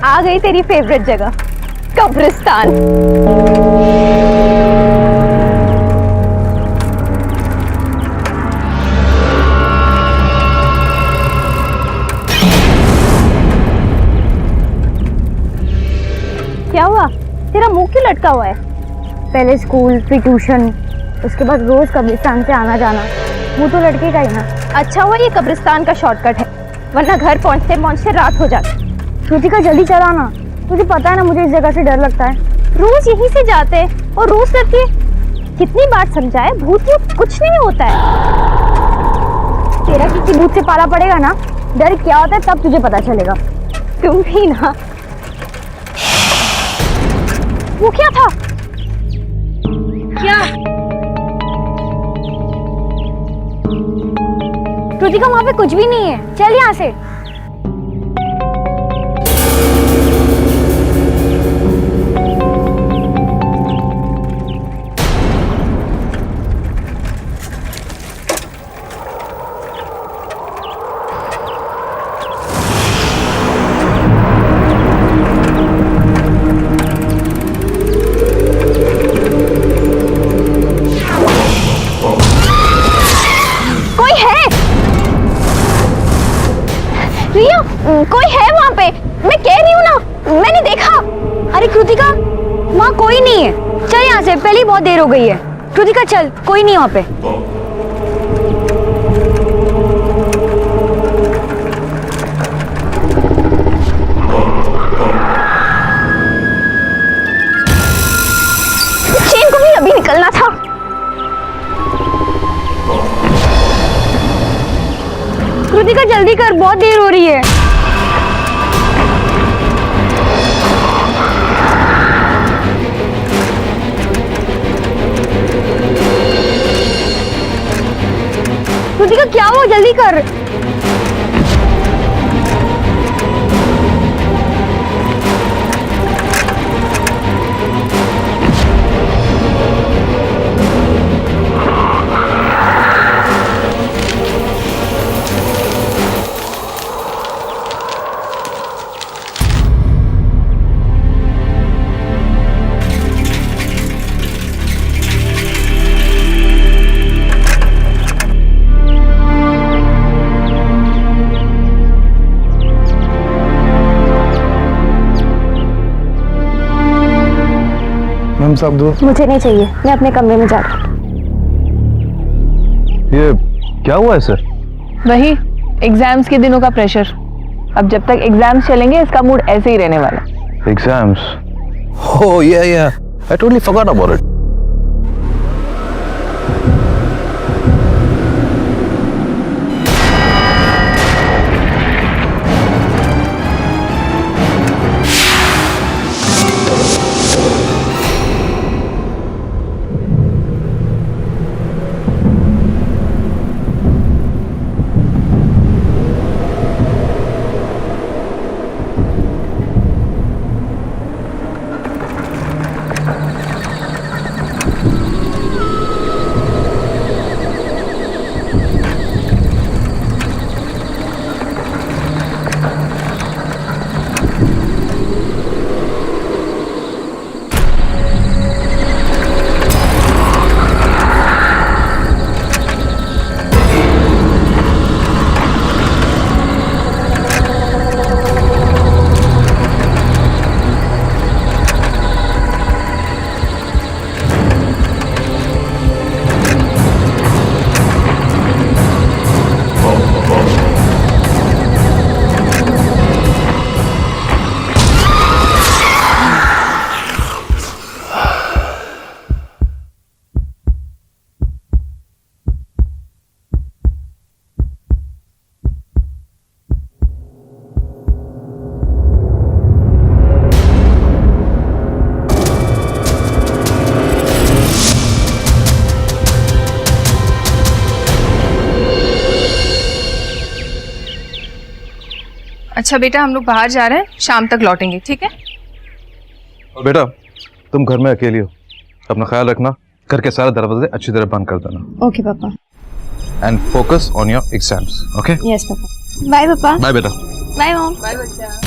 आ गई तेरी फेवरेट जगह, कब्रिस्तान। क्या हुआ? तेरा मुंह क्यों लटका हुआ है? पहले स्कूल, फिर ट्यूशन, उसके बाद रोज कब्रिस्तान से आना जाना, मुंह तो लटकेगा ही ना। अच्छा हुआ ये कब्रिस्तान का शॉर्टकट है, वरना घर पहुंचते पहुंचते रात हो जाती। श्रुतिका जल्दी चला ना, तुझे पता है ना मुझे इस जगह से डर लगता है। रोज यहीं से जाते हैं और रोज डरती है। कितनी बार समझाए, भूत भूत कुछ नहीं होता है। तेरा किसी भूत से पाला पड़ेगा ना, डर क्या होता है तब तुझे पता चलेगा। तुम भी ना। वो क्या था? क्या? श्रुतिका वहां पे कुछ भी नहीं है, चल यहाँ से। कोई है वहाँ पे, मैं कह रही हूँ ना, मैंने देखा। अरे कृतिका, वहाँ कोई नहीं है, चल यहाँ से, पहले ही बहुत देर हो गई है। कृतिका चल, कोई नहीं वहाँ पे। चेन को भी अभी निकलना था। कृतिका जल्दी कर, बहुत देर हो रही है। कृतिका क्या हुआ, जल्दी कर। मैम साहब दो। मुझे नहीं चाहिए, मैं अपने कमरे में जा रही हूँ। ये क्या हुआ है सर? वही एग्जाम्स के दिनों का प्रेशर। अब जब तक एग्जाम्स चलेंगे इसका मूड ऐसे ही रहने वाला। एग्जाम्स? ओह या I totally forgot about it. अच्छा बेटा, हम लोग बाहर जा रहे हैं, शाम तक लौटेंगे, ठीक है? बेटा तुम घर में अकेली हो, अपना ख्याल रखना, घर के सारे दरवाजे अच्छी तरह बंद कर देना। ओके पापा। And focus on your exams, okay? Yes पापा। बाय पापा। बाय बेटा। Bye mom. बाय बच्चा।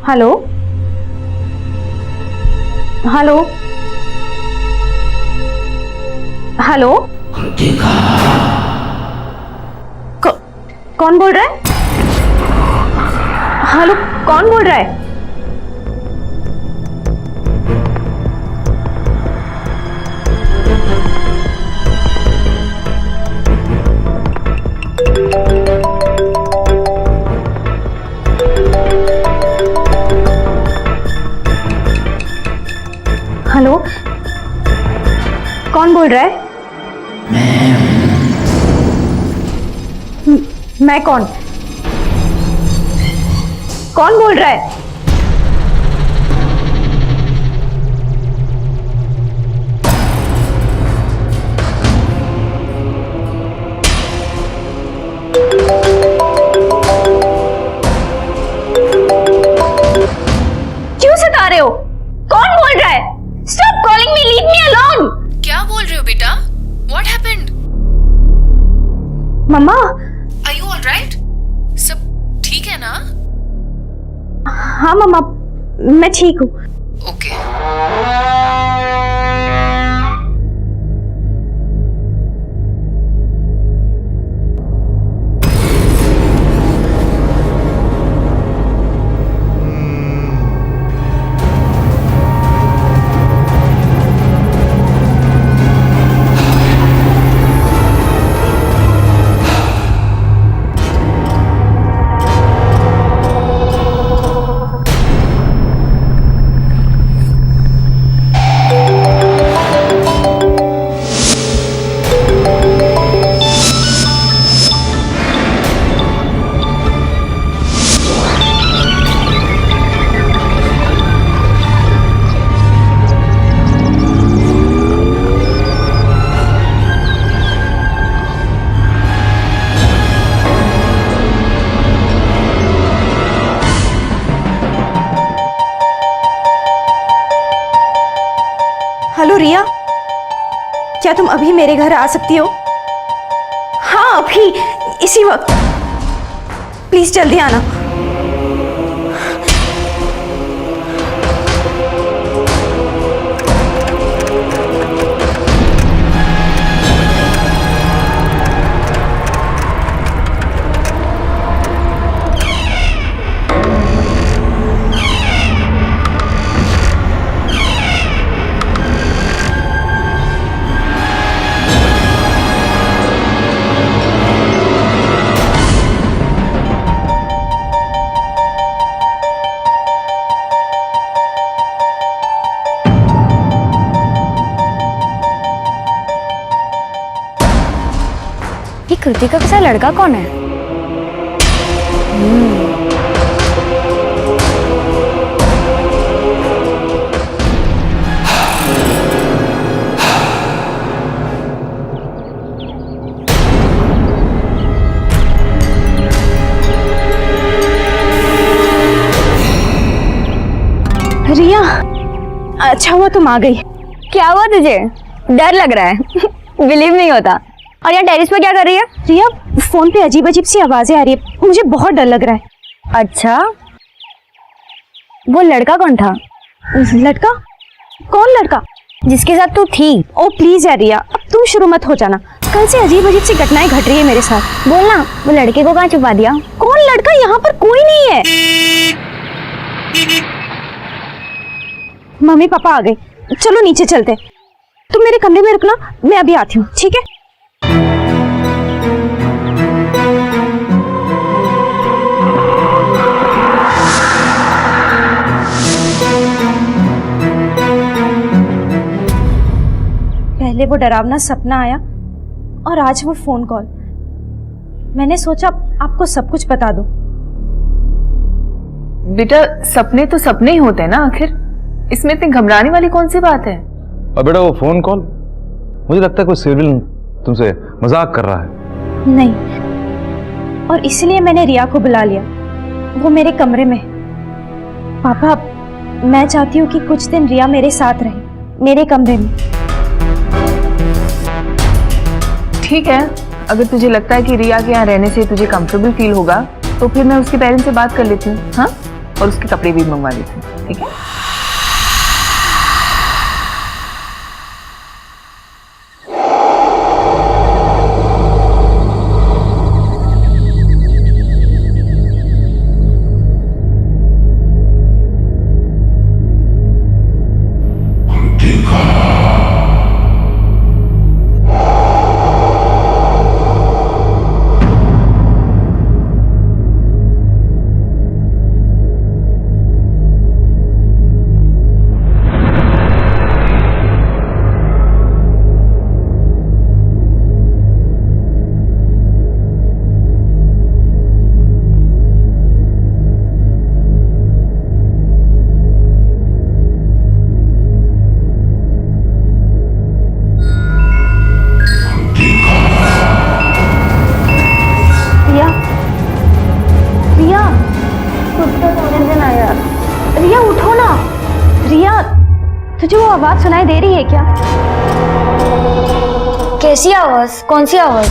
हेलो हेलो हेलो, कौन बोल रहा है? हेलो, कौन बोल रहा है? हेलो, कौन बोल रहा है? मैं कौन बोल रहा है? क्यों सता रहे हो? कौन बोल रहा है? Stop calling me, leave me alone. क्या बोल रहे हो बेटा? What happened? Mamma, Are you all right? सब ठीक है ना? हाँ मम्मा, मैं ठीक हूँ। Okay. हेलो रिया, क्या तुम अभी मेरे घर आ सकती हो? हाँ, अभी, इसी वक्त। प्लीज जल्दी आना। ये कृतिका के साथ लड़का कौन है? रिया, अच्छा हुआ तुम आ गई। क्या हुआ तुझे? डर लग रहा है? बिलीव नहीं होता। और यहाँ टेरिस पे क्या कर रही है? रिया, फोन पे अजीब अजीब सी आवाजें आ रही है, मुझे बहुत डर लग रहा है। अच्छा, वो लड़का कौन था? लड़का? कौन लड़का? जिसके साथ तू थी। ओ प्लीज यार रिया, अब तुम शुरू मत हो जाना। कल से अजीब अजीब सी घटनाएं घट रही है मेरे साथ। बोलना, वो लड़के को कहाँ छुपा दिया? कौन लड़का? यहाँ पर कोई नहीं है। मम्मी पापा आ गए, चलो नीचे चलते। तुम मेरे कमरे में रुकना, मैं अभी आती हूँ, ठीक है? पहले वो डरावना सपना आया और आज वो फोन कॉल। मैंने सोचा आपको सब कुछ बता दूं। बेटा, सपने तो सपने ही होते हैं ना आखिर, इसमें इतनी घबराने वाली कौन सी बात है? और बेटा वो फोन कॉल, मुझे लगता है कोई सिविल तुमसे मजाक कर रहा है। नहीं, और इसलिए मैंने रिया को बुला लिया, वो मेरे कमरे में। पापा, मैं चाहती हूँ कि कुछ दिन रिया मेरे साथ रहे, मेरे कमरे में। ठीक है, अगर तुझे लगता है कि रिया के यहाँ रहने से तुझे कंफर्टेबल फील होगा तो फिर मैं उसके पेरेंट्स से बात कर लेती हूँ। हाँ, और उसके कपड़े भी मंगवा देती हूँ, ठीक है? रिया उठो ना। रिया, तुझे वो आवाज सुनाई दे रही है क्या? कैसी आवाज? कौन सी आवाज?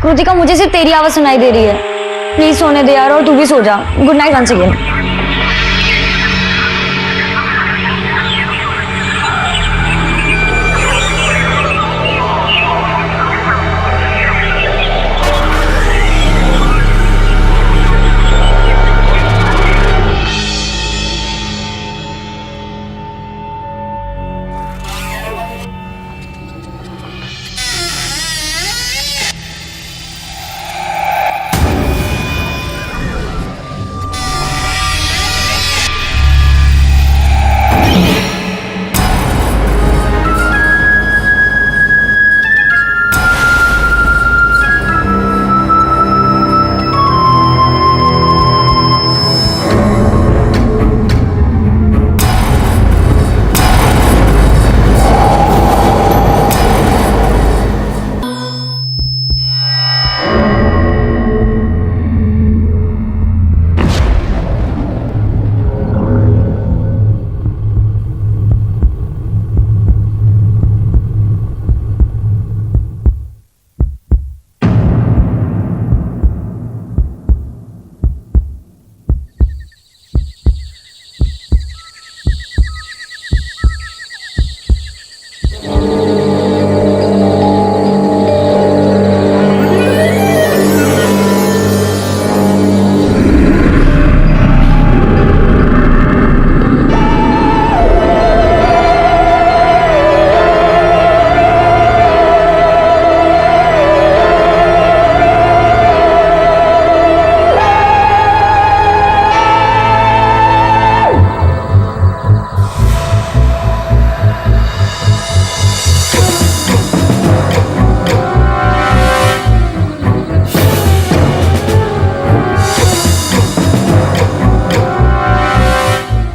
कृतिका, मुझे सिर्फ तेरी आवाज सुनाई दे रही है। प्लीज सोने दे यार, और तू भी सो जा। Good night once again.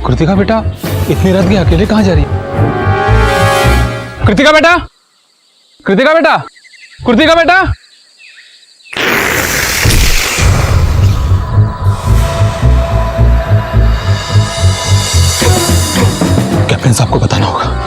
Kritika बेटा, इतनी रात की अकेले कहाँ जा रही है? कृतिका बेटा, कृतिका बेटा, कृतिका बेटा। कैप्टन साहब को बताना होगा।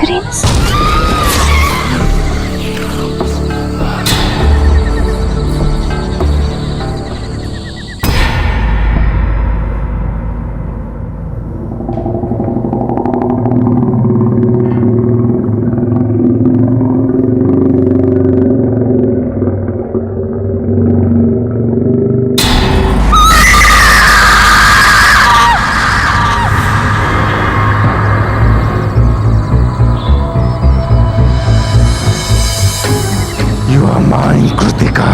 Prince. You are mine, Kritika.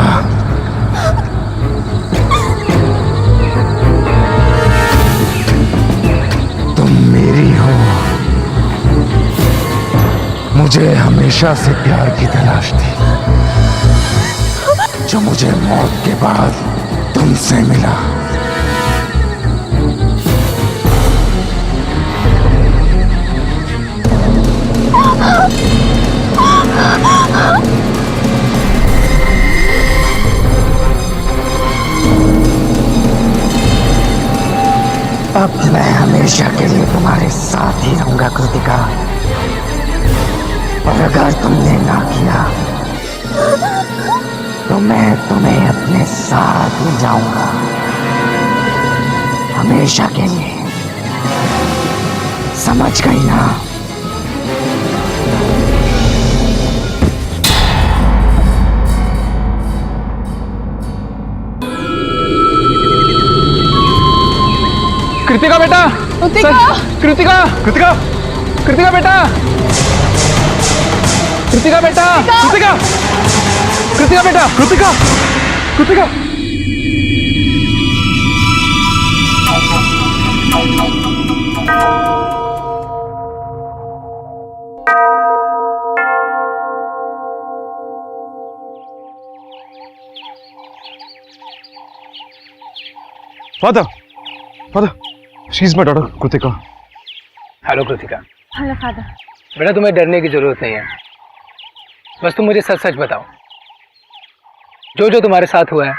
तुम मेरी हो। मुझे हमेशा से प्यार की तलाश थी, जो मुझे मौत के बाद तुमसे मिला। अब मैं हमेशा के लिए तुम्हारे साथ ही रहूंगा कृतिका, और अगर तुमने ना किया तो मैं तुम्हें अपने साथ ले जाऊंगा, हमेशा के लिए। समझ गई ना? कृतिका बेटा, कृतिका, कृतिका, कृतिका, कृतिका बेटा, कृतिका बेटा, कृतिका, कृतिका बेटा, Kritika, Kritika. Father, father, she's my daughter, Kritika. Hello Kritika. Hello father. बेटा तुम्हें डरने की जरूरत नहीं है, बस तुम मुझे सच सच बताओ, जो जो तुम्हारे साथ हुआ है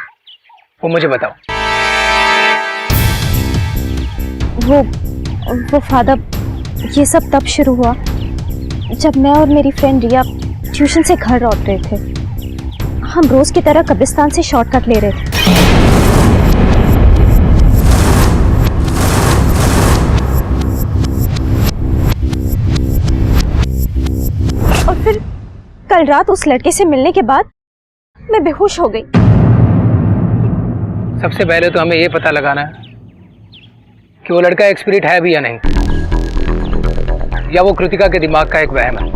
वो मुझे बताओ। वो फादर, ये सब तब शुरू हुआ जब मैं और मेरी फ्रेंड रिया ट्यूशन से घर लौट रहे थे। हम रोज की तरह कब्रिस्तान से शॉर्टकट ले रहे थे। और फिर कल रात उस लड़के से मिलने के बाद मैं बेहोश हो गई। सबसे पहले तो हमें ये पता लगाना है कि वो लड़का एक स्पिरिट है भी या नहीं, या वो कृतिका के दिमाग का एक वहम है।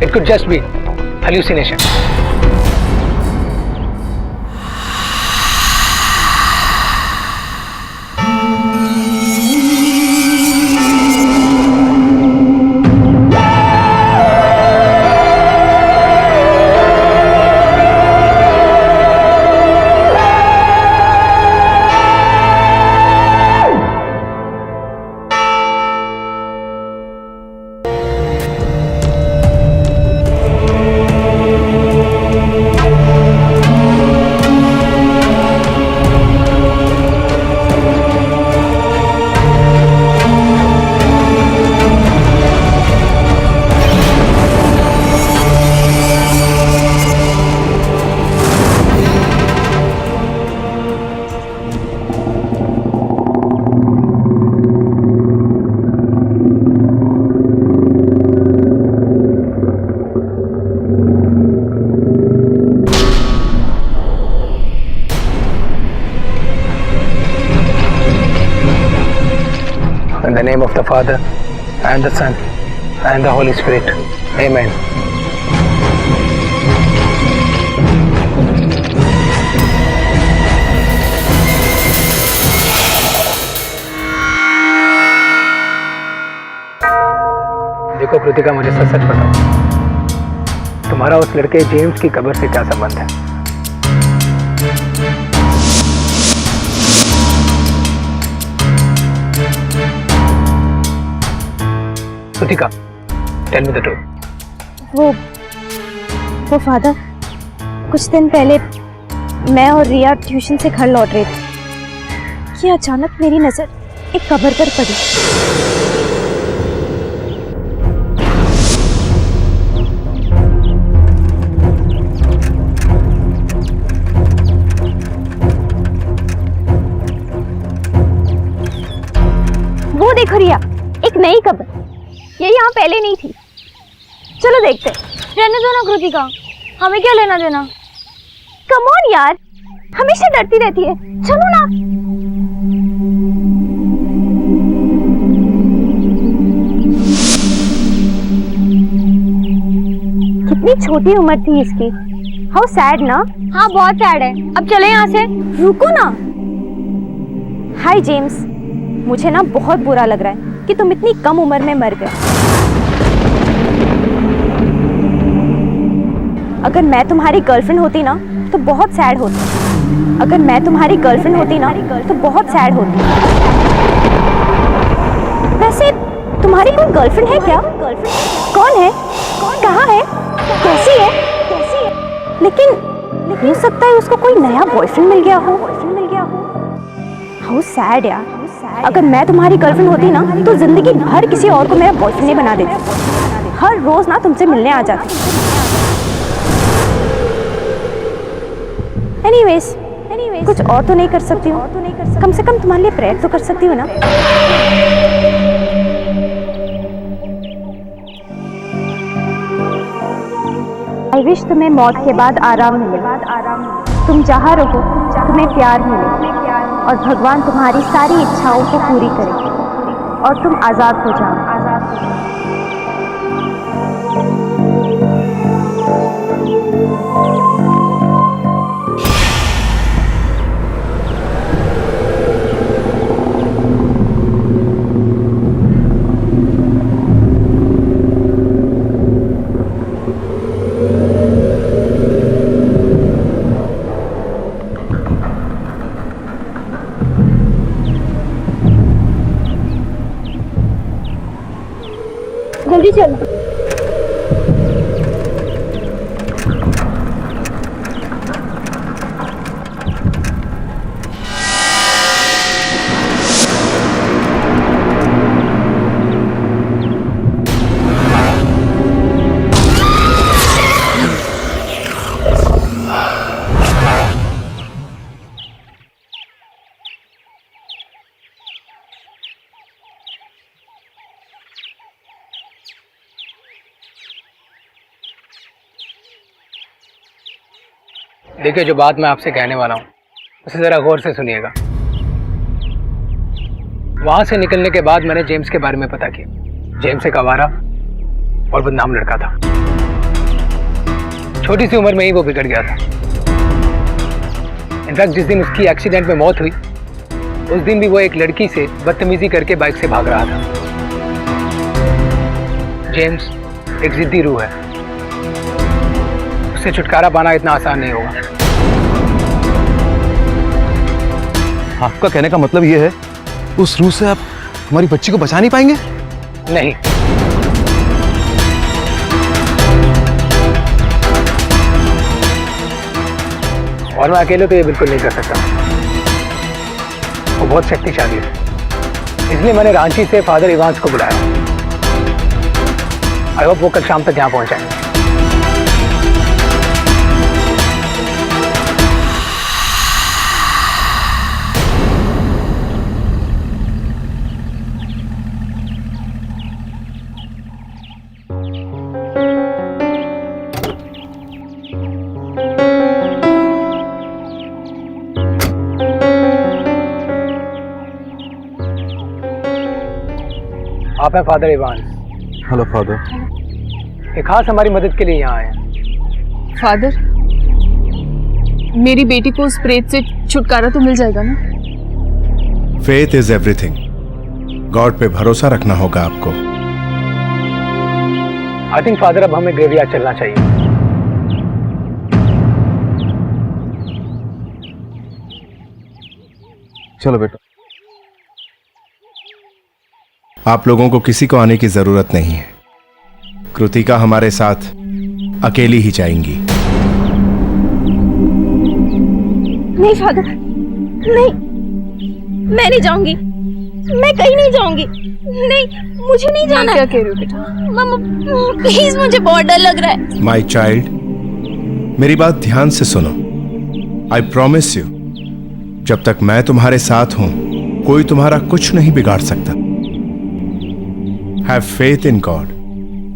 It could just be hallucination. In the name of the Father, and the Son, and the Holy Spirit. Amen. देखो कृतिका, मुझे सच सच बताओ, तुम्हारा उस लड़के जेम्स की कब्र से क्या संबंध है? Kritika, tell me the truth. वो फादर, कुछ दिन पहले मैं और रिया ट्यूशन से घर लौट रहे थे कि अचानक मेरी नजर एक कब्र पर पड़ी। वो देखो रिया, एक नई कब्र। ये यहाँ पहले नहीं थी। चलो देखते हैं। रहने दो ना कृतिका, हमें क्या लेना देना। कम ऑन यार, हमेशा डरती रहती है। चलो ना। कितनी छोटी उम्र थी इसकी। हाउ सैड ना। हाँ बहुत सैड है। अब चले यहाँ से। रुको ना। हाय जेम्स, मुझे ना बहुत बुरा लग रहा है कि तुम इतनी कम उम्र में मर गए। अगर मैं तुम्हारी गर्लफ्रेंड होती ना तो बहुत सैड होती। अगर मैं तुम्हारी गर्लफ्रेंड होती ना तो बहुत सैड होती। वैसे तुम्हारी कोई गर्लफ्रेंड है क्या? कौन है? कहाँ है? कैसी है? लेकिन हो सकता है उसको कोई नया बॉयफ्रेंड मिल गया हो। हाउ सैड यार। अगर मैं तुम्हारी गर्लफ्रेंड होती ना तो जिंदगी भर किसी और को मेरा बॉयफ्रेंड नहीं बना देती। हर रोज ना तुमसे मिलने आ जाती। एनीवेज, कुछ और तो नहीं कर सकती हूँ। कम से कम तुम्हारे लिए प्रेयर तो कर सकती हूँ ना। आई विश तुम्हें मौत के बाद आराम मिले। तुम जहाँ रहो तुम्हें प्यार मिले और भगवान तुम्हारी सारी इच्छाओं को पूरी करे और तुम आजाद हो जाओ। जल्दी चलो। देखिए, जो बात मैं आपसे कहने वाला हूँ उसे ज़रा गौर से सुनिएगा। वहाँ से निकलने के बाद मैंने जेम्स के बारे में पता किया। जेम्स एक आवारा और बदनाम लड़का था। छोटी सी उम्र में ही वो बिगड़ गया था। इनफैक्ट जिस दिन उसकी एक्सीडेंट में मौत हुई उस दिन भी वो एक लड़की से बदतमीजी करके बाइक से भाग रहा था। जेम्स एक जिद्दी रूह है। उससे छुटकारा पाना इतना आसान नहीं होगा। आपका कहने का मतलब ये है उस रूह से आप हमारी बच्ची को बचा नहीं पाएंगे? नहीं, और मैं अकेले तो ये बिल्कुल नहीं कर सकता। वो बहुत शक्तिशाली है। इसलिए मैंने रांची से फादर इवांस को बुलाया। आई होप वो कल शाम तक यहाँ पहुंच जाएंगे। आप हैं फादर इवांस? Hello father. एक खास हमारी मदद के लिए यहाँ आए हैं। फादर, मेरी बेटी को उस प्रेत से छुटकारा तो मिल जाएगा ना? Faith is everything. गॉड पे भरोसा रखना होगा आपको। आई थिंक फादर अब हमें ग्रेवयार्ड चलना चाहिए। चलो बेटा। आप लोगों को किसी को आने की जरूरत नहीं है। कृतिका हमारे साथ अकेली ही जाएंगी। नहीं फादर, नहीं, मैं नहीं जाऊंगी। मैं कहीं नहीं जाऊंगी। नहीं, मुझे नहीं जाना। क्या कह रही हो बेटा? मम्मा प्लीज, मुझे बहुत डर लग रहा है। माई चाइल्ड, मेरी बात ध्यान से सुनो। आई प्रॉमिस यू, जब तक मैं तुम्हारे साथ हूं कोई तुम्हारा कुछ नहीं बिगाड़ सकता। Have faith in God,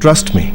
trust me.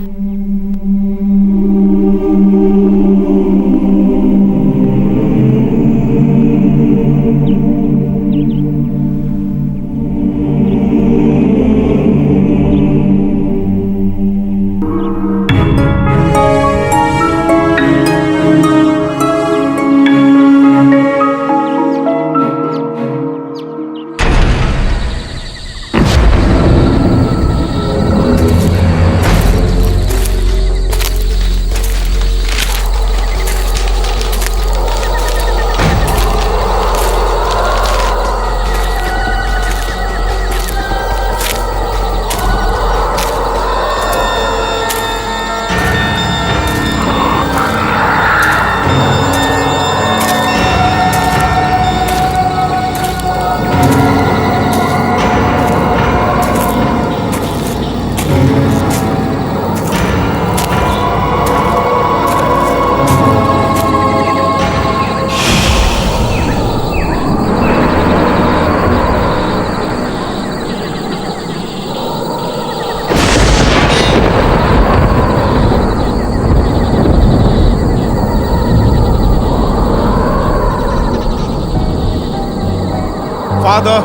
Father,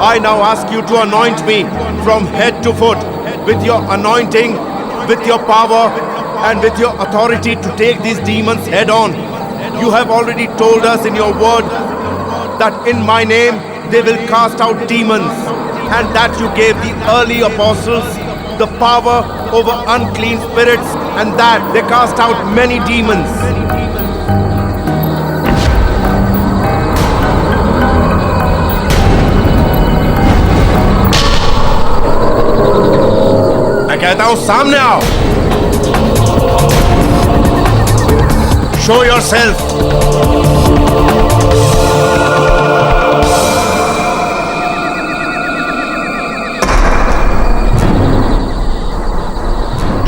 I now ask you to anoint me from head to foot with your anointing, with your power, and with your authority to take these demons head on. You have already told us in your word that in my name they will cast out demons, and that you gave the early apostles the power over unclean spirits, and that they cast out many demons. मैं कहता हूं सामने आओ। Show yourself.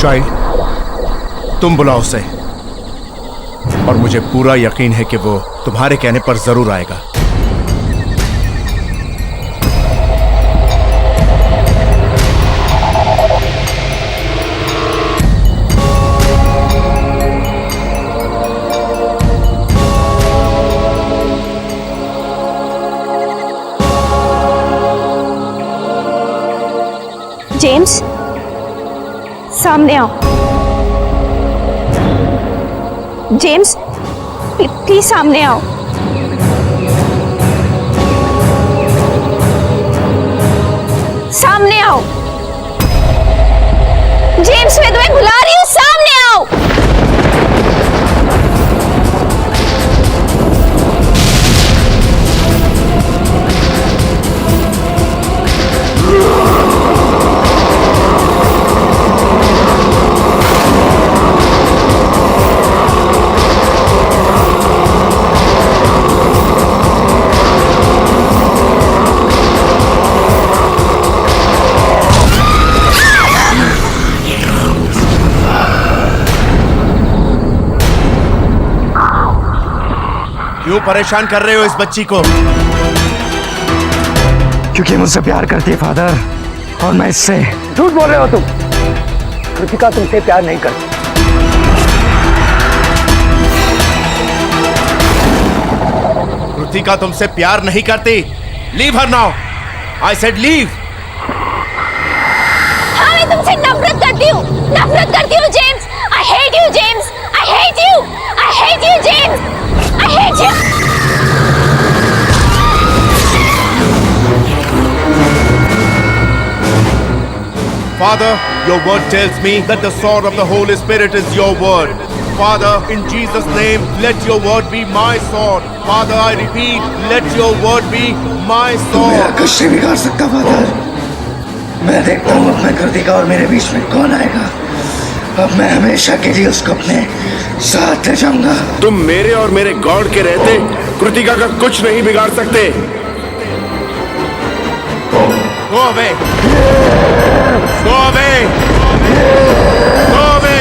Child, तुम बुलाओ उसे, और मुझे पूरा यकीन है कि वो तुम्हारे कहने पर जरूर आएगा। जेम्स, सामने आओ। जेम्स, प्लीज सामने आओ। सामने आओ। जेम्स, मैं तुम्हें बुला रही हूँ, सामने आओ। क्यों परेशान कर रहे हो इस बच्ची को? क्योंकि मुझसे प्यार करती है फादर, और मैं इससे। झूठ बोल रहे हो तुम। कृतिका तुमसे प्यार नहीं करती। कृतिका तुमसे प्यार नहीं करती। Leave her now. I said leave. हाँ, मैं तुमसे नफरत करती हूँ, नफरत करती हूँ James. I hate you James, I hate you, I hate you James, I hate you. Father, your word tells me that the sword of the Holy Spirit is your word. Father, in Jesus' name, let your word be my sword. Father, I repeat, let your word be my sword. मेरा कुछ नहीं बिगाड़ सकता father. मैं देखता हूँ अब मैं कृतिका और मेरे बीच में कौन आएगा। अब मैं हमेशा के लिए उसको अपने साथ ले जाऊंगा। तुम मेरे और मेरे गॉड के रहते कृतिका का कुछ नहीं बिगाड़ सकते। Go away. Go away. Go away.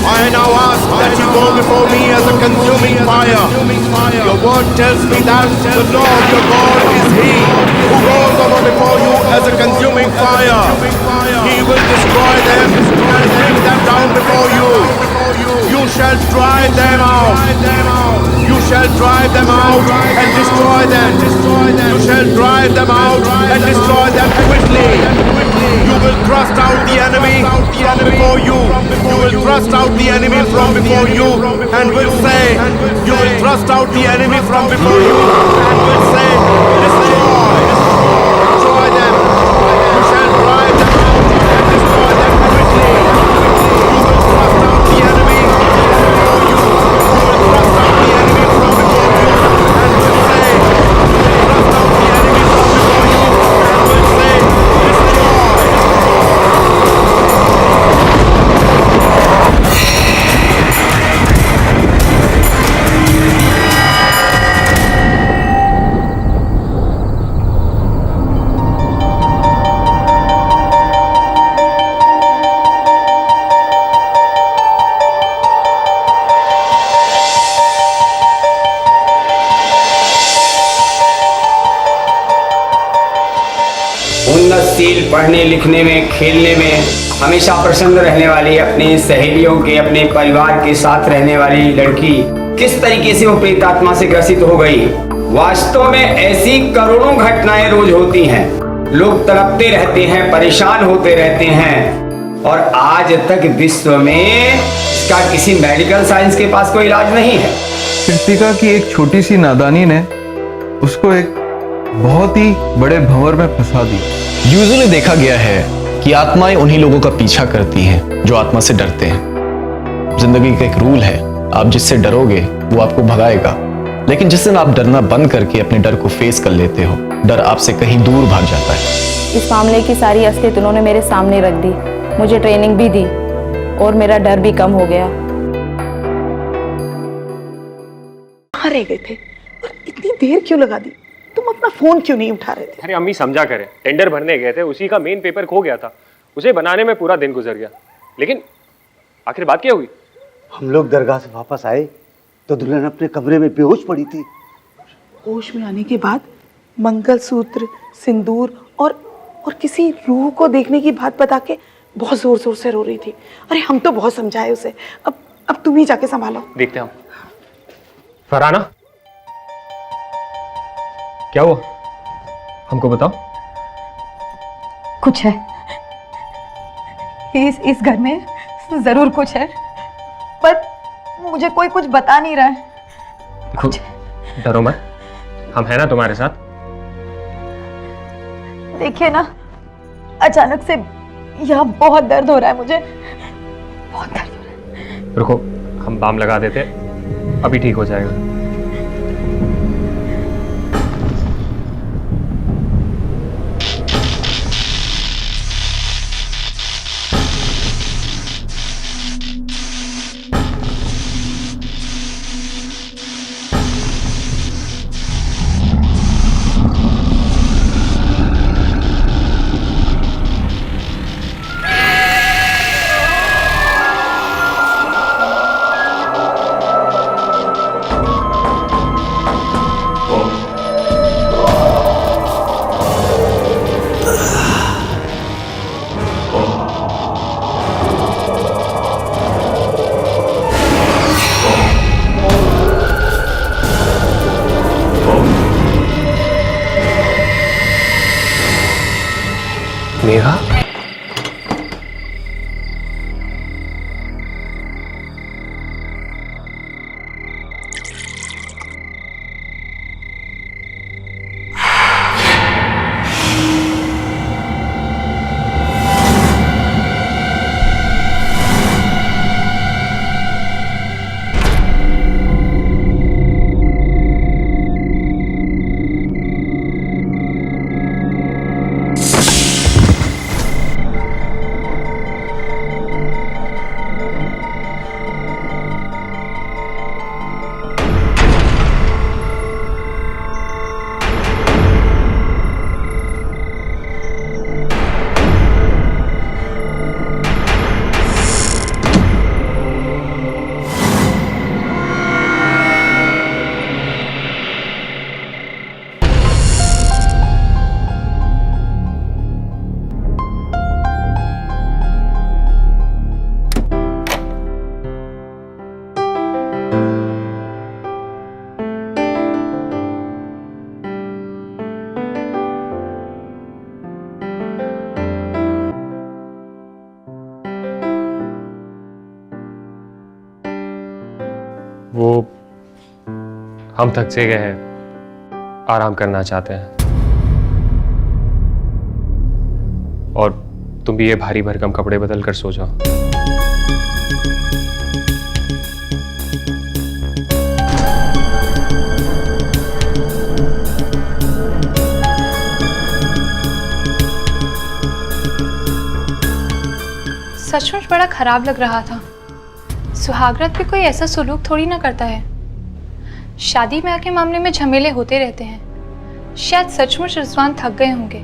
I now ask that you go before me as a consuming fire. Your word tells me that the Lord your God is He who goes over before you as a consuming fire. He will destroy them and bring them down before you. You shall drive them out. You shall drive them out and destroy them. You shall drive them out and destroy them quickly. You will thrust out the enemy from before you. You will thrust out the enemy from before you and will say, you will thrust out the enemy from before you and will say, destroy, destroy them. You shall drive them out and destroy them quickly. You will thrust out the enemy from before you. You will thrust out the enemy from before you and will say, you will thrust out the enemy from before you and will say, destroy. उन्नतशील पढ़ने लिखने में, खेलने में हमेशा प्रसन्न रहने वाली, अपने सहेलियों के, अपने परिवार के साथ रहने वाली लड़की किस तरीके से वो प्रेतात्मा से ग्रसित हो गई। वास्तव में ऐसी करोड़ों घटनाएं रोज होती हैं। लोग तड़पते रहते हैं, परेशान होते रहते हैं और आज तक विश्व में इसका किसी मेडिकल साइंस के पास कोई इलाज नहीं है। कृतिका की एक छोटी सी नादानी ने उसको एक बहुत ही बड़े भंवर में फंसा दी। यूजुअली देखा गया है कि आत्माएं उन्हीं लोगों का पीछा करती हैं जो आत्मा से डरते हैं। जिंदगी का एक रूल है, आप जिससे डरोगे वो आपको भगाएगा, लेकिन जिस दिन आप डरना बंद करके अपने डर को फेस कर लेते हो, डर आपसे कहीं दूर भाग जाता है। इस मामले की सारी असलियत उन्होंने मेरे सामने रख दी, मुझे ट्रेनिंग भी दी और मेरा डर भी कम हो गया। कहाँ रह गए थे और इतनी देर क्यों लगा दी? तुम अपना फोन क्यों नहीं उठा रहे थे? अरे अम्मी समझा करें, टेंडर भरने गए थे, उसी का मेन पेपर खो गया था, उसे बनाने में पूरा दिन गुजर गया। लेकिन आखिर बात क्या हुई? हम लोग दरगाह से वापस आए तो दुल्हन अपने कमरे में बेहोश पड़ी थी। होश में आने के बाद मंगलसूत्र, सिंदूर और किसी रूह को देखने की बात बता के बहुत जोर जोर से रो रही थी। अरे हम तो बहुत समझाए उसे। अब तुम ही जाके संभालो। देखते हैं। फरहाना, क्या हुआ? हमको बताओ। कुछ है इस घर में, जरूर कुछ है, पर मुझे कोई कुछ बता नहीं रहा है। देखो, डरो मत, हम हैं ना तुम्हारे साथ। देखिए ना, अचानक से यहाँ बहुत दर्द हो रहा है मुझे, बहुत दर्द हो रहा है। रुको, हम बाम लगा देते, अभी ठीक हो जाएगा। स्नेहा? वो हम थक से गए हैं, आराम करना चाहते हैं, और तुम भी ये भारी भरकम कपड़े बदल कर सो जाओ। सचमुच बड़ा खराब लग रहा था। सुहागरात पे कोई ऐसा सुलूक थोड़ी ना करता है। शादी ब्याह के मामले में झमेले होते रहते हैं। शायद सचमुच रिजवान थक गए होंगे,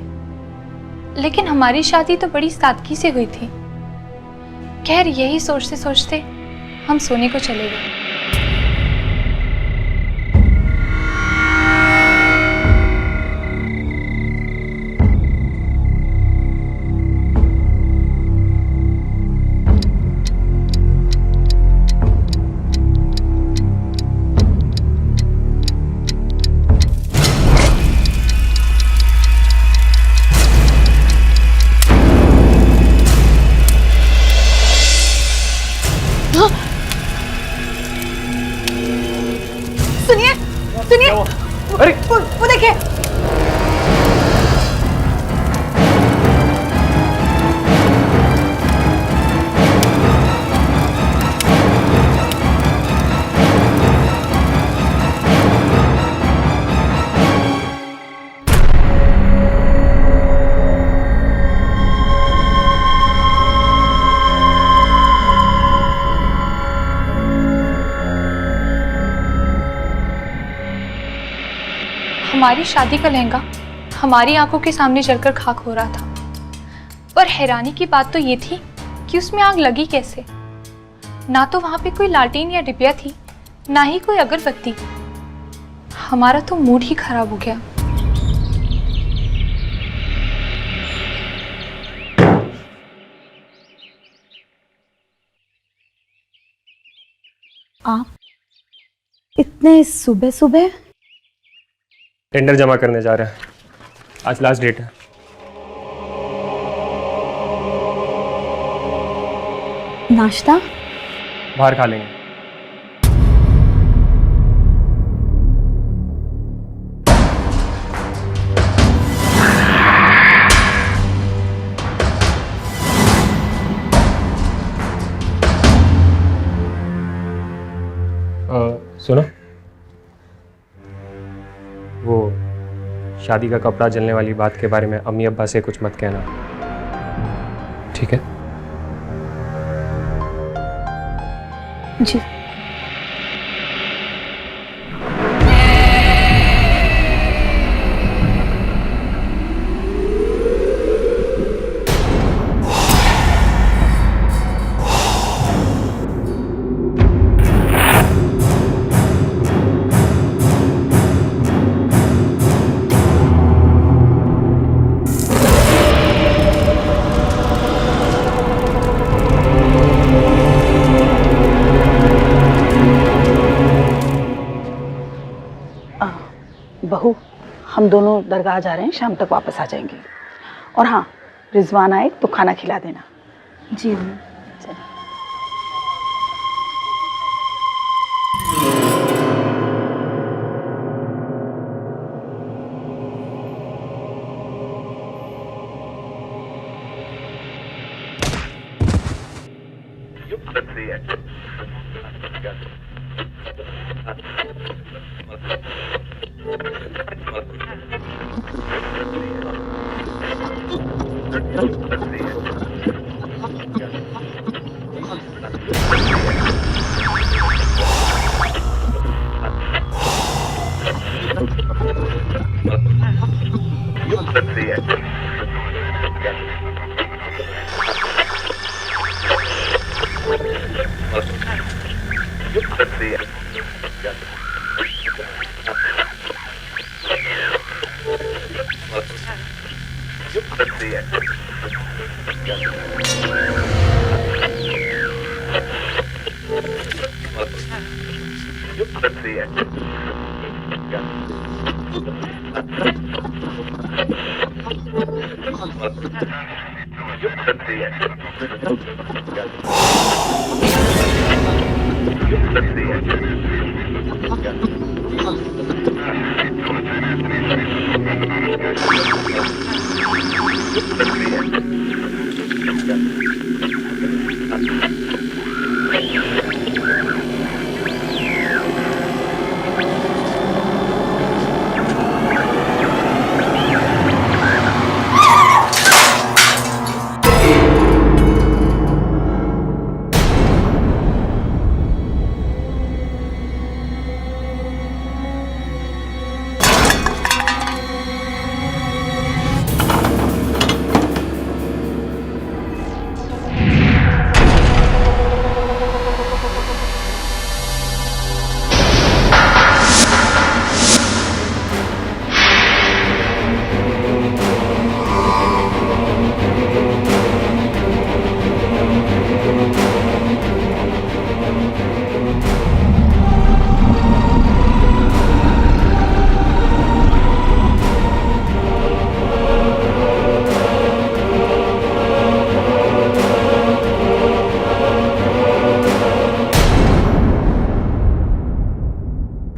लेकिन हमारी शादी तो बड़ी सादगी से हुई थी। खैर, यही सोचते सोचते हम सोने को चले गए। सुनिए सुनिए, अरे वो देखिए। हमारी शादी का लहंगा हमारी आंखों के सामने जलकर खाक हो रहा था, पर हैरानी की बात तो ये थी कि उसमें आग लगी कैसे। ना तो वहां पे कोई लालटेन या डिबिया थी, ना ही कोई अगरबत्ती। हमारा तो मूड ही खराब हो गया। आप इतने सुबह सुबह? टेंडर जमा करने जा रहे हैं, आज लास्ट डेट है। नाश्ता बाहर खा लेंगे। सुनो, वो शादी का कपड़ा जलने वाली बात के बारे में अम्मी अब्बा से कुछ मत कहना, ठीक है? जी। बहू, हम दोनों दरगाह जा रहे हैं, शाम तक वापस आ जाएंगे। और हाँ, रिजवान आए तो खाना खिला देना। जी अम्मी।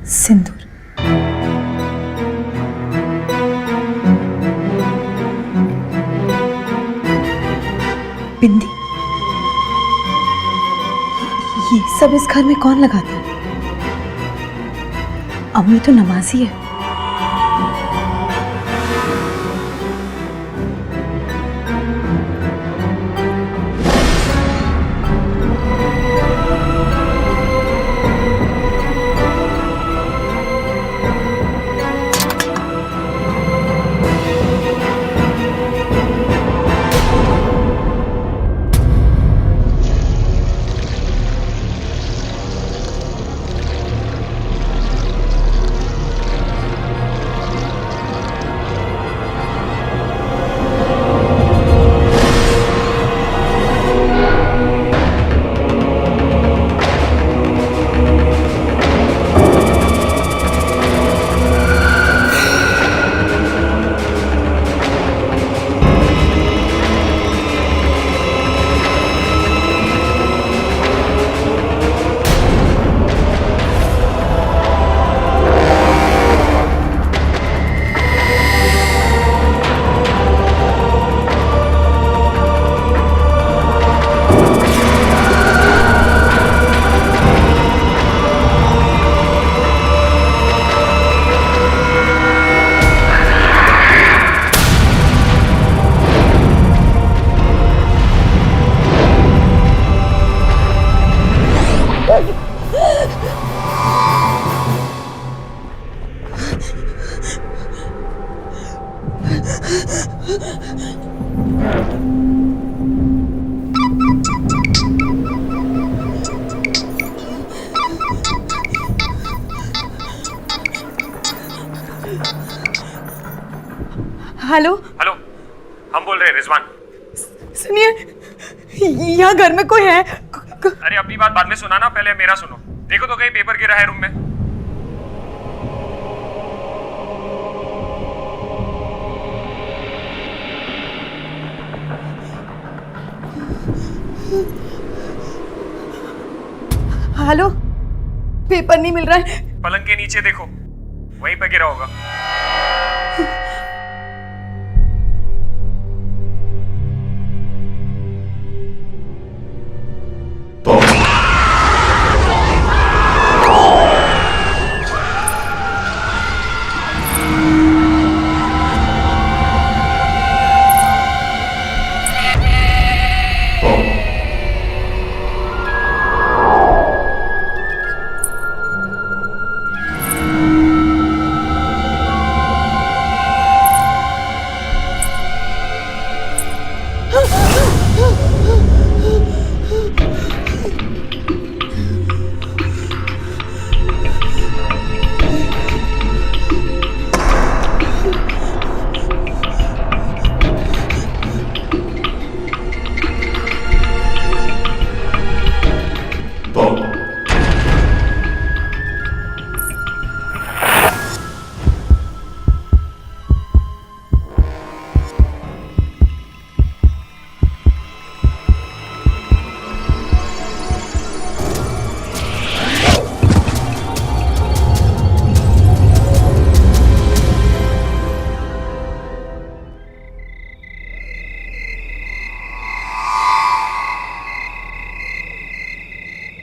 सिंदूर। बिंदी। ये सब इस घर में कौन लगाता है? अम्मी तो नमाजी है। हेलो हेलो, हम बोल रहे हैं रिजवान। सुनिए, यहाँ घर में कोई है? अरे अपनी बात बाद में सुनाना, पहले मेरा सुनो। देखो तो कहीं पेपर गिरा है रूम में। हेलो, पेपर नहीं मिल रहा है। पलंग के नीचे देखो, वहीं पे गिरा होगा।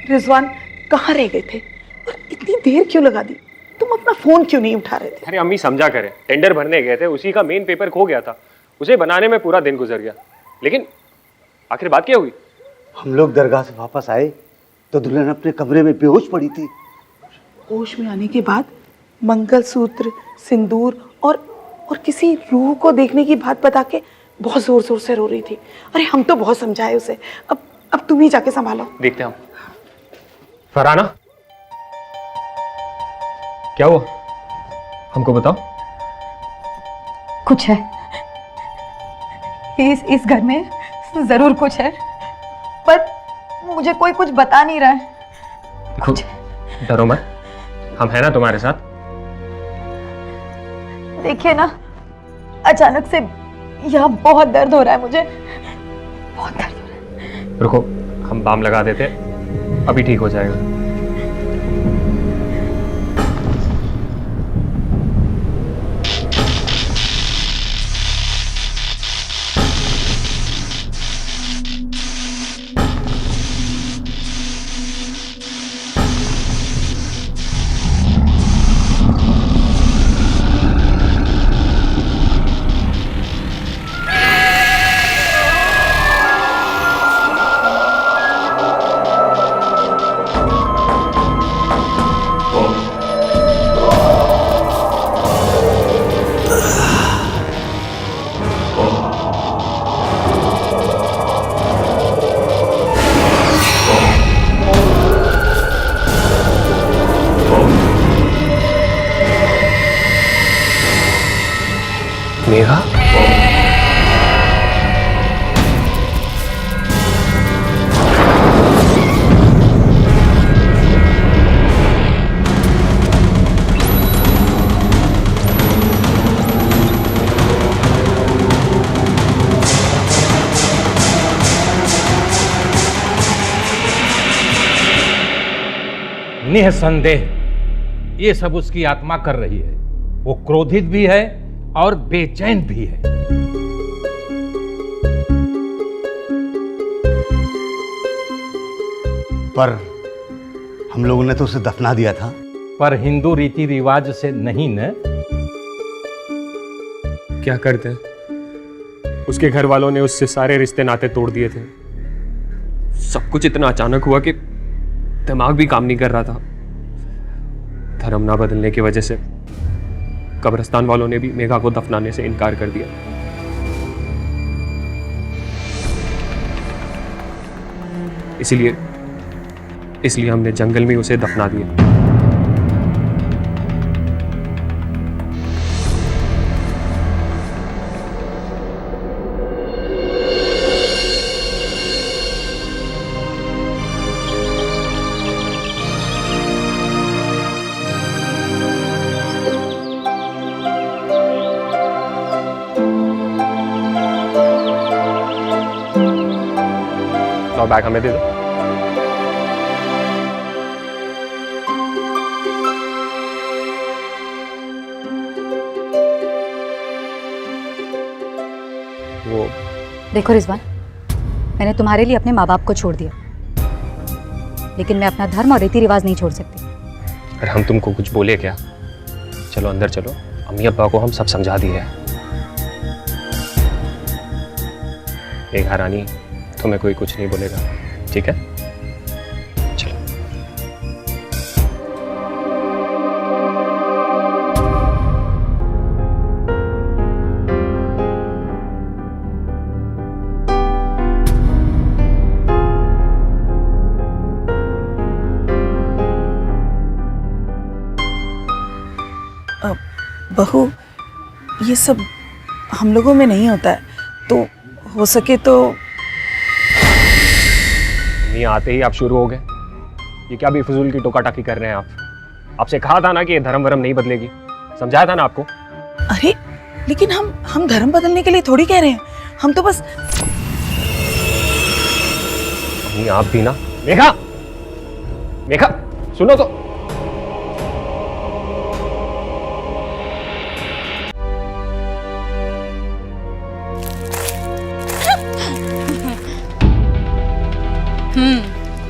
रिजवान कहाँ रह गए थे और इतनी देर क्यों लगा दी? तुम अपना फोन क्यों नहीं उठा रहे थे? अरे अम्मी समझा करे, टेंडर भरने गए थे, उसी का मेन पेपर खो गया था, उसे बनाने में पूरा दिन गुजर गया। लेकिन आखिर बात क्या हुई? हम लोग दरगाह से वापस आए तो दुल्हन अपने कमरे में बेहोश पड़ी थी। होश में आने के बाद मंगलसूत्र, सिंदूर और किसी रूह को देखने की बात बता के बहुत जोर जोर से रो रही थी। अरे हम तो बहुत समझाए उसे। अब तुम ही जाके संभालो। देखते हैं हम। फरहाना, क्या हुआ? हमको बताओ। कुछ है, इस घर में जरूर कुछ है, पर मुझे कोई कुछ बता नहीं रहा है। देखो, डरो मत, हम हैं ना तुम्हारे साथ। देखिए ना, अचानक से यहाँ बहुत दर्द हो रहा है मुझे, बहुत दर्द हो रहा है। रुको, हम बाम लगा देते, अभी ठीक हो जाएगा। मेघा, निसंदेह ये सब उसकी आत्मा कर रही है। वो क्रोधित भी है और बेचैन भी है। पर हम लोगों ने तो उसे दफना दिया था। पर हिंदू रीति रिवाज से नहीं न। क्या करते हैं, उसके घर वालों ने उससे सारे रिश्ते नाते तोड़ दिए थे। सब कुछ इतना अचानक हुआ कि दिमाग भी काम नहीं कर रहा था। धर्म ना बदलने की वजह से कब्रिस्तान वालों ने भी मेघा को दफनाने से इनकार कर दिया। इसलिए हमने जंगल में उसे दफना दिया। बैग हमें दे दो। वो देखो रिजवान, मैंने तुम्हारे लिए अपने माँ बाप को छोड़ दिया, लेकिन मैं अपना धर्म और रीति रिवाज नहीं छोड़ सकती। अरे हम तुमको कुछ बोले क्या? चलो अंदर चलो, अम्मी अब्बा को हम सब समझा दिए हैं। मेघा रानी, तुम्हें कोई कुछ नहीं बोलेगा, ठीक है? चलो। बहू, ये सब हम लोगों में नहीं होता है, तो हो सके तो। नहीं आते ही आप शुरू हो गए। ये क्या बेफजूल की टोका टाकी कर रहे हैं आप? आपसे कहा था ना कि ये धर्म वरम नहीं बदलेगी, समझाया था ना आपको। अरे लेकिन हम धर्म बदलने के लिए थोड़ी कह रहे हैं, हम तो बस। नहीं आप भी ना। मेघा, मेघा सुनो तो।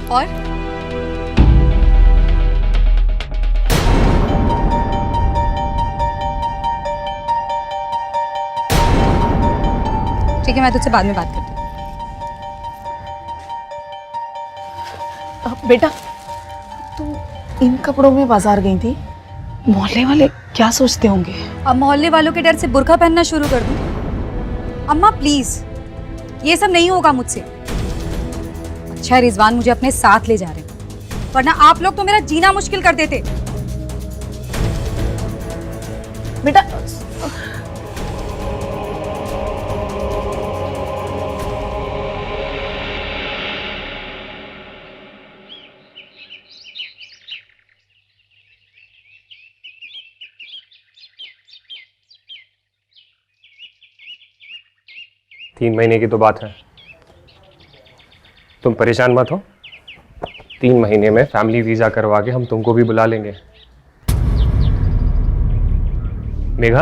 और ठीक है, मैं तुझसे बाद में बात करती हूँ। बेटा, तुम इन कपड़ों में बाजार गई थी, मोहल्ले वाले क्या सोचते होंगे? अब मोहल्ले वालों के डर से बुर्का पहनना शुरू कर दूं? अम्मा प्लीज, ये सब नहीं होगा मुझसे। अच्छा रिजवान मुझे अपने साथ ले जा रहे हैं, वरना आप लोग तो मेरा जीना मुश्किल कर देते। बेटा तीन महीने की तो बात है, तुम परेशान मत हो। 3 महीने में फैमिली वीजा करवा के हम तुमको भी बुला लेंगे। मेघा,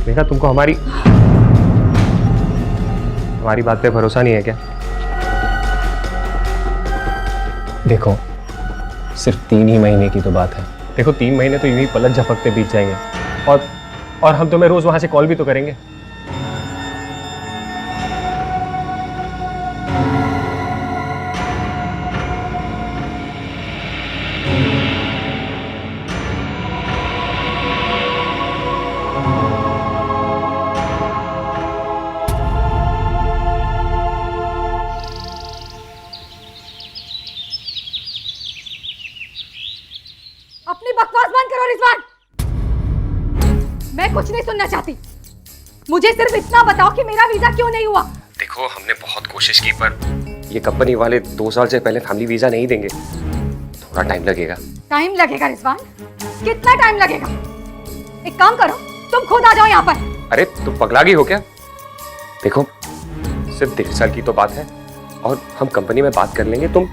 मेघा तुमको हमारी बात पे भरोसा नहीं है क्या? देखो सिर्फ 3 ही महीने की तो बात है। देखो 3 महीने तो यूं ही पलक झपकते बीत जाएंगे, और हम तुम्हें रोज वहां से कॉल भी तो करेंगे। अपनी बकवास बंद करो रिजवान, मैं कुछ नहीं सुनना चाहती। मुझे सिर्फ इतना बताओ कि मेरा वीजा क्यों नहीं हुआ। देखो हमने बहुत कोशिश की, पर ये कंपनी वाले 2 साल से पहले फैमिली वीजा नहीं देंगे, थोड़ा टाइम लगेगा। टाइम लगेगा रिजवान? कितना टाइम लगेगा? एक काम करो, तुम खुद आ जाओ यहाँ पर। अरे तुम पगला गई हो क्या? देखो सिर्फ 1.5 साल की तो बात है, और हम कंपनी में बात कर लेंगे, तुम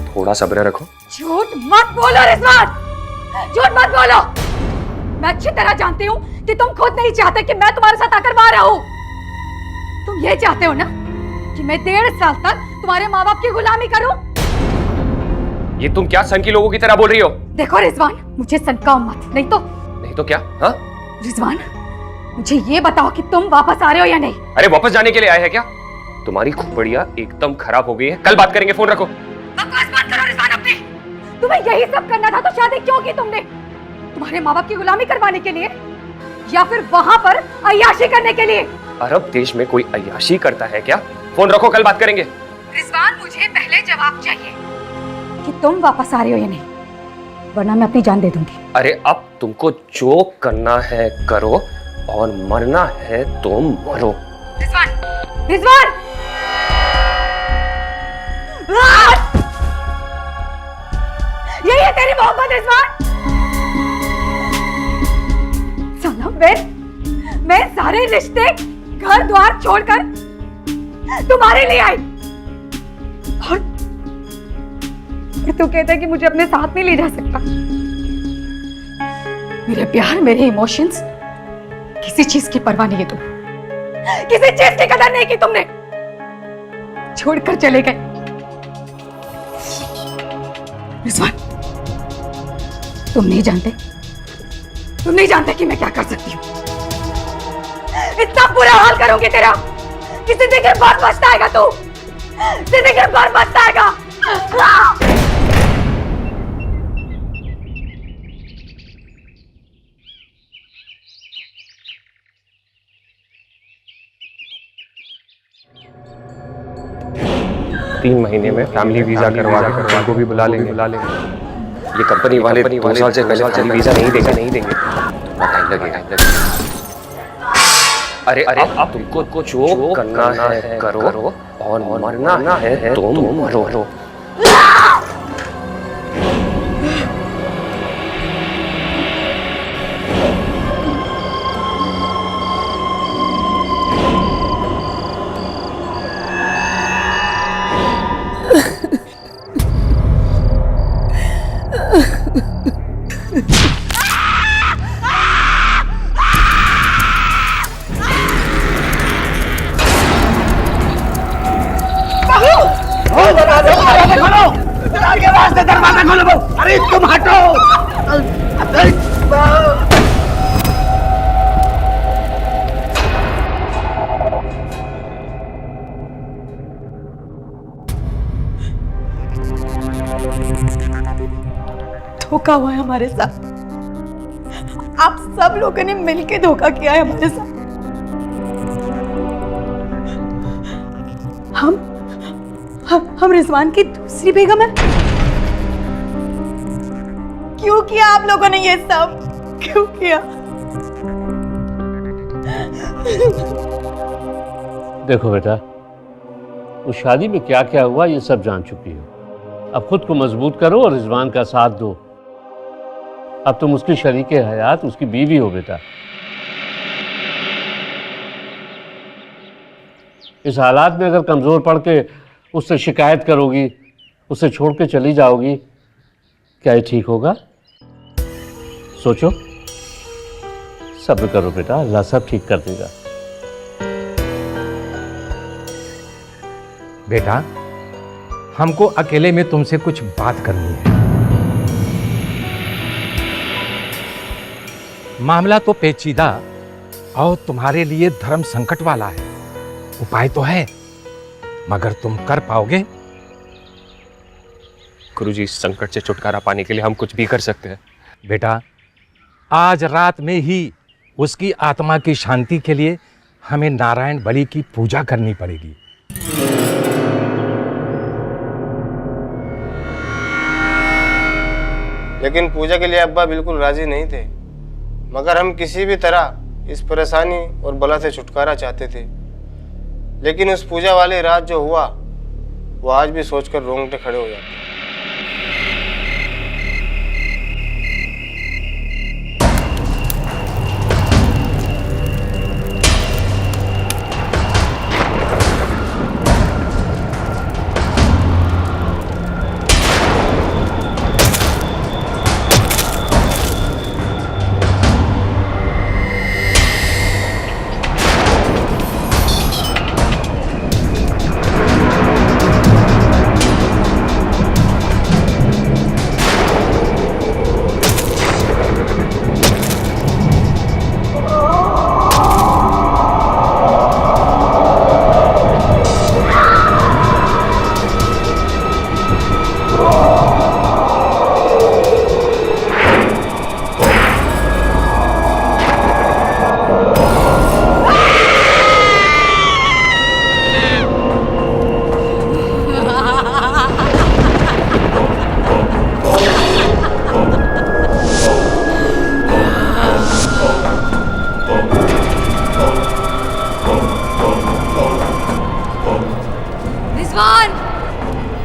थोड़ा सब्र रखो। झूठ मत बोलो रिजवान, झूठ मत बोलो। मैं अच्छी तरह जानती हूँ कि तुम खुद नहीं चाहते कि मैं तुम्हारे साथ आकर वहां रहूं। तुम ये चाहते हो ना कि मैं 1.5 साल तक तुम्हारे माँ बाप की गुलामी करूं? ये तुम क्या सन की लोगों की तरह बोल रही हो? देखो रिजवान, मुझे सनकाओ मत, नहीं तो क्या? हाँ रिजवान, मुझे ये बताओ कि तुम वापस आ रहे हो या नहीं? अरे वापस जाने के लिए आए हैं क्या? तुम्हारी खोपड़ियाँ एकदम खराब हो गई है, कल बात करेंगे, फोन रखो। बकवास बंद करो रिजवान अपनी। तुम्हें यही सब करना था तो शादी क्यों की तुमने? तुम्हारे माँ बाप की गुलामी करवाने के लिए, या फिर वहां पर अय्याशी करने के लिए? अरब देश में कोई अय्याशी करता है क्या? फोन रखो, कल बात करेंगे। रिजवान मुझे पहले जवाब चाहिए कि तुम वापस आ रहे हो या नहीं, वरना मैं अपनी जान दे दूंगी। अरे अब तुमको जो करना है करो, और मरना है तो मरो। रिजवान, रिजवान! यही है तेरी मोहब्बत रिजवान? सनम, मैं सारे रिश्ते घर द्वार छोड़कर तुम्हारे लिए आई, और तू कहता है कि मुझे अपने साथ नहीं ले जा सकता। मेरे प्यार, मेरे इमोशंस, किसी चीज की परवाह नहीं है तुम, किसी चीज की कदर नहीं की तुमने, छोड़कर चले गए। रिजवान, तुम नहीं जानते कि मैं क्या कर सकती हूँ। इतना बुरा हाल करूंगी तेरा कि जिंदगी भर पछताएगा तू, जिंदगी भर पछताएगा। 3 महीने में फैमिली वीजा करवा के उनको भी बुला लेंगे। ये कंपनी वाले 2 साल से पहले फैमिली वीजा नहीं देंगे। टाइम लगेगा। अरे अब तुमको जो करना है करो, और मरना है तो मरो। दरवाजा खोलो। अरे तुम हटो। धोखा हुआ है हमारे साथ। आप सब लोगों ने मिलकर धोखा किया है हमारे साथ। हम रिजवान की दूसरी बेगम है। क्यों किया आप लोगों ने ये सब? क्यों किया? देखो बेटा, उस शादी में क्या क्या हुआ ये सब जान चुकी हो। अब खुद को मजबूत करो और रिजवान का साथ दो। अब तुम उसकी शरीके हयात, उसकी बीवी हो बेटा। इस हालात में अगर कमजोर पड़ के उससे शिकायत करोगी, उसे छोड़ के चली जाओगी, क्या ये ठीक होगा? सोचो, सब्र करो बेटा, अल्लाह सब ठीक कर देगा। बेटा, हमको अकेले में तुमसे कुछ बात करनी है। मामला तो पेचीदा और तुम्हारे लिए धर्म संकट वाला है। उपाय तो है, मगर तुम कर पाओगे? गुरुजी, इस संकट से छुटकारा पाने के लिए हम कुछ भी कर सकते हैं। बेटा, आज रात में ही उसकी आत्मा की शांति के लिए हमें नारायण बलि की पूजा करनी पड़ेगी। लेकिन पूजा के लिए अब्बा बिल्कुल राजी नहीं थे, मगर हम किसी भी तरह इस परेशानी और बला से छुटकारा चाहते थे। लेकिन उस पूजा वाली रात जो हुआ, वो आज भी सोचकर रोंगटे खड़े हो जाते हैं।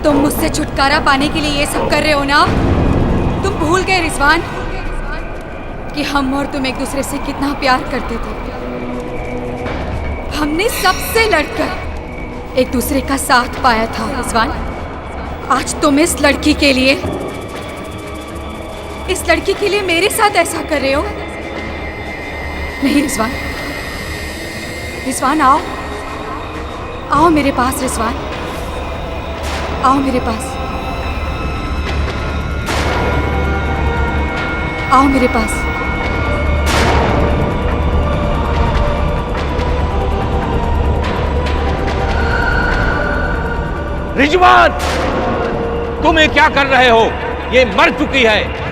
तुम मुझसे छुटकारा पाने के लिए ये सब कर रहे हो ना? तुम भूल गए रिजवान कि हम और तुम एक दूसरे से कितना प्यार करते थे। हमने सबसे लड़कर एक दूसरे का साथ पाया था रिजवान। आज तुम इस लड़की के लिए इस लड़की के लिए मेरे साथ ऐसा कर रहे हो? नहीं रिजवान, रिजवान आओ, आओ मेरे पास रिजवान, आओ मेरे पास, आओ मेरे पास। रिजवान, तुम ये क्या कर रहे हो? ये मर चुकी है।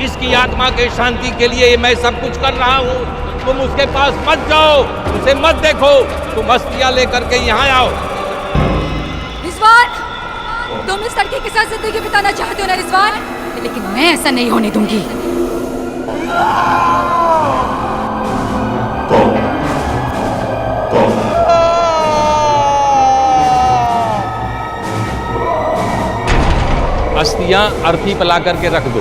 इसकी आत्मा के शांति के लिए मैं सब कुछ कर रहा हूँ। तुम उसके पास मत जाओ, उसे मत देखो। तुम अस्थियां लेकर के यहाँ आओ। रिजवान, तुम इस लड़की के साथ जिंदगी बिताना चाहते हो ना रिजवान, लेकिन मैं ऐसा नहीं होने दूंगी। अस्थियां अर्थी पला करके रख दो।